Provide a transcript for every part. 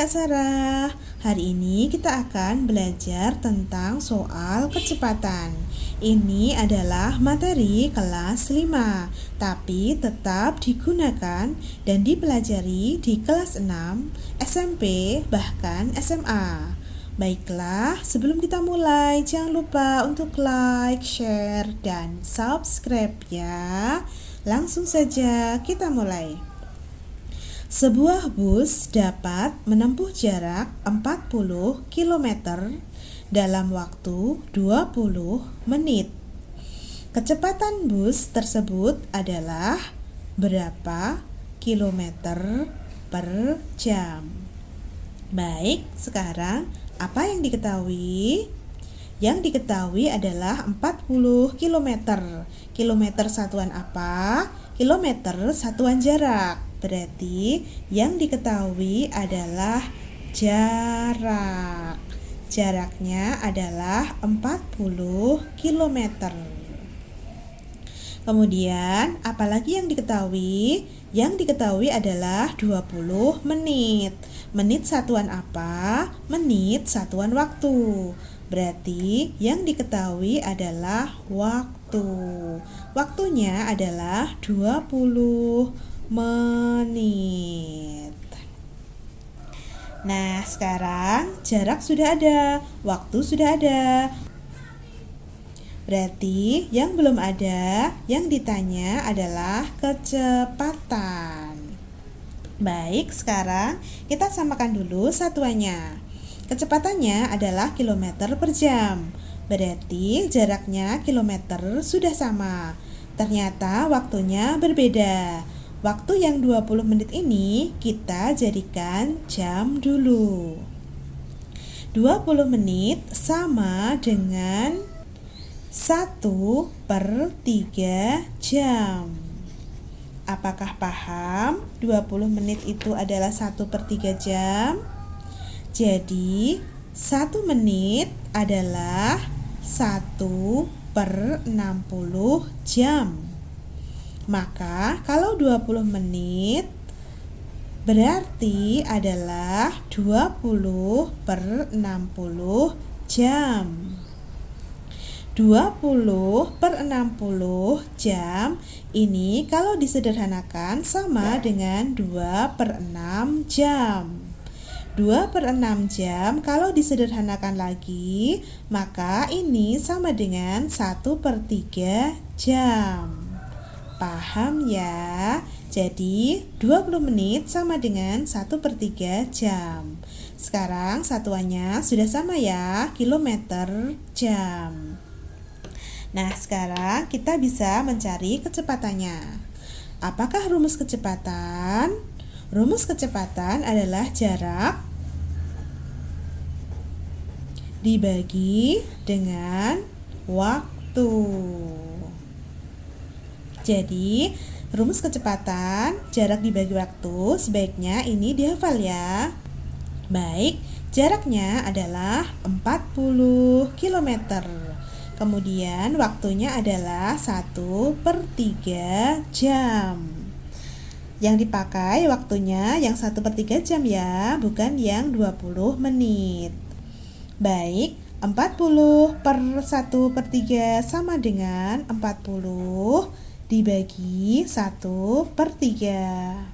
Kak Sarah. Hari ini kita akan belajar tentang soal kecepatan. Ini adalah materi kelas 5, tapi tetap digunakan dan dipelajari di kelas 6, SMP, bahkan SMA. Baiklah, sebelum kita mulai, jangan lupa untuk like, share, dan subscribe ya. Langsung saja kita mulai. Sebuah bus dapat menempuh jarak 40 km dalam waktu 20 menit. Kecepatan bus tersebut adalah berapa kilometer per jam? Baik, sekarang apa yang diketahui? Yang diketahui adalah 40 km. Kilometer satuan apa? Kilometer satuan jarak. Berarti yang diketahui adalah jarak. Jaraknya adalah 40 km. Kemudian, apalagi yang diketahui? Yang diketahui adalah 20 menit. Menit satuan apa? Menit satuan waktu. Berarti yang diketahui adalah waktu. Waktunya adalah 20 menit. Nah, sekarang jarak sudah ada, waktu sudah ada. Berarti yang belum ada, yang ditanya adalah kecepatan. Baik, sekarang kita samakan dulu satuannya. Kecepatannya adalah kilometer per jam. Berarti jaraknya kilometer sudah sama. Ternyata waktunya berbeda. Waktu yang 20 menit ini kita jadikan jam dulu. 20 menit sama dengan 1/3 jam. Apakah paham? 20 menit itu adalah 1/3 jam. Jadi 1 menit adalah 1/60 jam. Maka kalau 20 menit berarti adalah 20/60 jam. 20/60 jam ini kalau disederhanakan sama dengan 2/6 jam. 2/6 jam kalau disederhanakan lagi, maka ini sama dengan 1/3 jam. Paham ya? Jadi 20 menit sama dengan 1/3 jam. Sekarang satuannya sudah sama ya, kilometer jam. Nah, sekarang kita bisa mencari kecepatannya. Apakah rumus kecepatan? Rumus kecepatan adalah jarak dibagi dengan waktu. Jadi, rumus kecepatan jarak dibagi waktu sebaiknya ini dihafal ya. Baik, jaraknya adalah 40 km. Kemudian waktunya adalah 1/3 jam. Yang dipakai waktunya yang 1/3 jam ya, bukan yang 20 menit. Baik, 40 per 1/3 sama dengan 40 dibagi 1/3.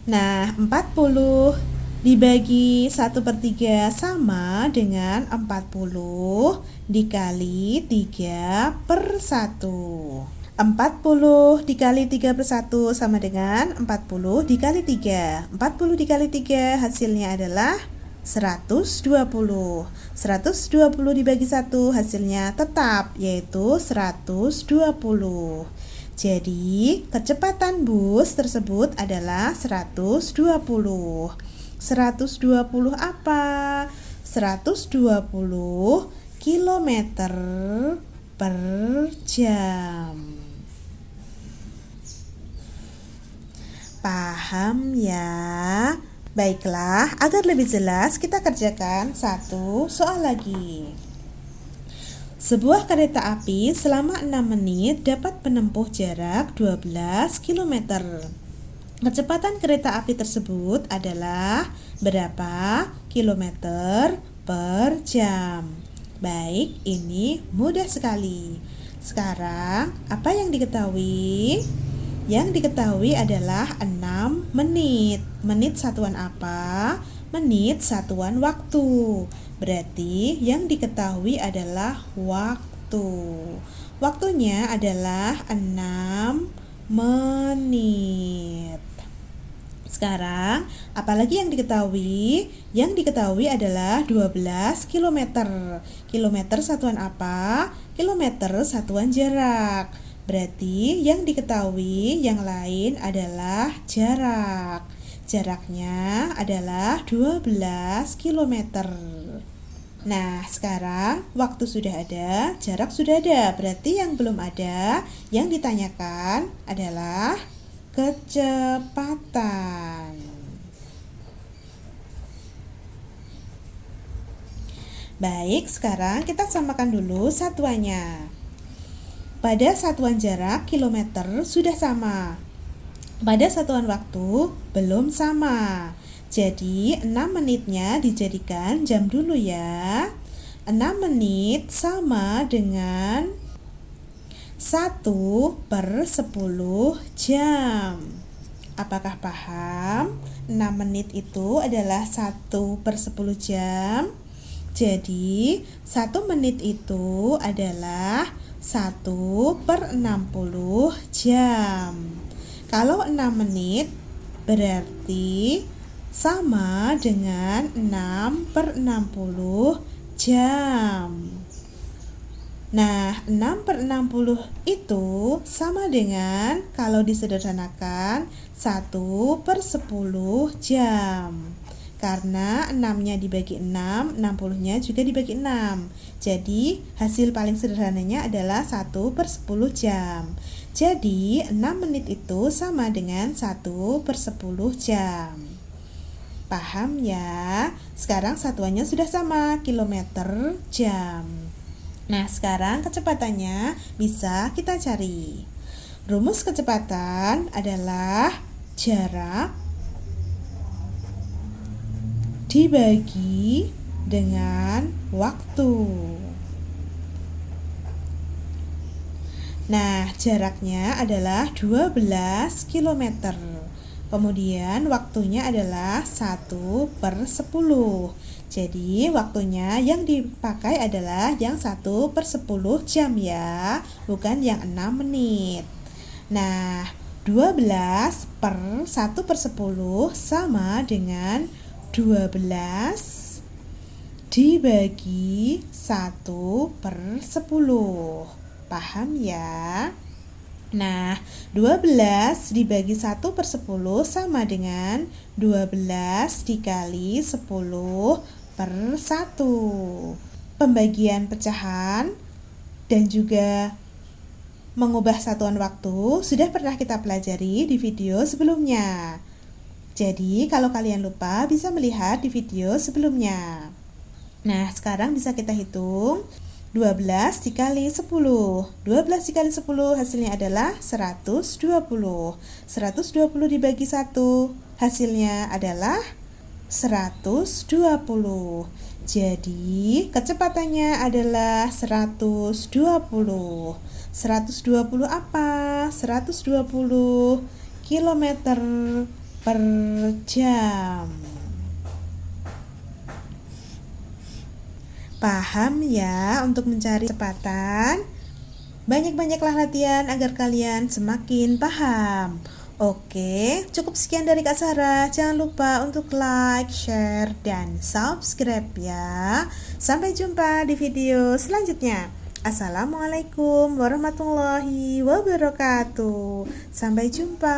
Nah, 40 dibagi 1/3 sama dengan 40 dikali 3/1. 40 dikali 3/1 sama dengan 40 dikali 3. 40 dikali 3 hasilnya adalah 120. 120 dibagi 1 hasilnya tetap, yaitu 120. Jadi, kecepatan bus tersebut adalah 120. 120 apa? 120 kilometer per jam. Paham ya? Baiklah, agar lebih jelas kita kerjakan satu soal lagi. Sebuah kereta api selama 6 menit dapat menempuh jarak 12 km. Kecepatan kereta api tersebut adalah berapa kilometer per jam? Baik, ini mudah sekali. Sekarang, apa yang diketahui? Yang diketahui adalah 6 menit. Menit satuan apa? Menit satuan waktu. Berarti yang diketahui adalah waktu. Waktunya adalah 6 menit. Sekarang, apalagi yang diketahui? Yang diketahui adalah 12 km. Kilometer satuan apa? Kilometer satuan jarak. Berarti yang diketahui yang lain adalah jarak. Jaraknya adalah 12 km. Nah, sekarang waktu sudah ada, jarak sudah ada. Berarti yang belum ada, yang ditanyakan adalah kecepatan. Baik, sekarang kita samakan dulu satuannya. Pada satuan jarak kilometer sudah sama. Pada satuan waktu belum sama. Jadi 6 menitnya dijadikan jam dulu ya. 6 menit sama dengan 1/10 jam. Apakah paham? 6 menit itu adalah 1/10 jam. Jadi 1 menit itu adalah 1/60 jam. Kalau 6 menit berarti sama dengan 6/60 jam. Nah, 6/60 itu sama dengan, kalau disederhanakan, 1/10 jam. Karena 6-nya dibagi 6, 60-nya juga dibagi 6. Jadi, hasil paling sederhananya adalah 1/10 jam. Jadi, 6 menit itu sama dengan 1/10 jam. Paham ya? Sekarang satuannya sudah sama, kilometer jam. Nah, sekarang kecepatannya bisa kita cari. Rumus kecepatan adalah jarak dibagi dengan waktu. Nah, jaraknya adalah 12 km. Kemudian waktunya adalah 1/10. Jadi waktunya yang dipakai adalah yang 1/10 jam ya, bukan yang 6 menit. Nah, 12 per 1/10 sama dengan 12 dibagi 1/10. Paham ya? Nah, 12 dibagi 1/10 sama dengan 12 dikali 10/1. Pembagian pecahan dan juga mengubah satuan waktu sudah pernah kita pelajari di video sebelumnya. Jadi, kalau kalian lupa bisa melihat di video sebelumnya. Nah, sekarang bisa kita hitung. 12 dikali 10. 12 dikali 10 hasilnya adalah 120. 120 dibagi 1 hasilnya adalah 120. Jadi kecepatannya adalah 120. 120 apa? 120 kilometer per jam. Paham ya untuk mencari kecepatan? Banyak-banyaklah latihan agar kalian semakin paham. Oke, cukup sekian dari Kak Sarah. Jangan lupa untuk like, share, dan subscribe ya. Sampai jumpa di video selanjutnya. Assalamualaikum warahmatullahi wabarakatuh. Sampai jumpa.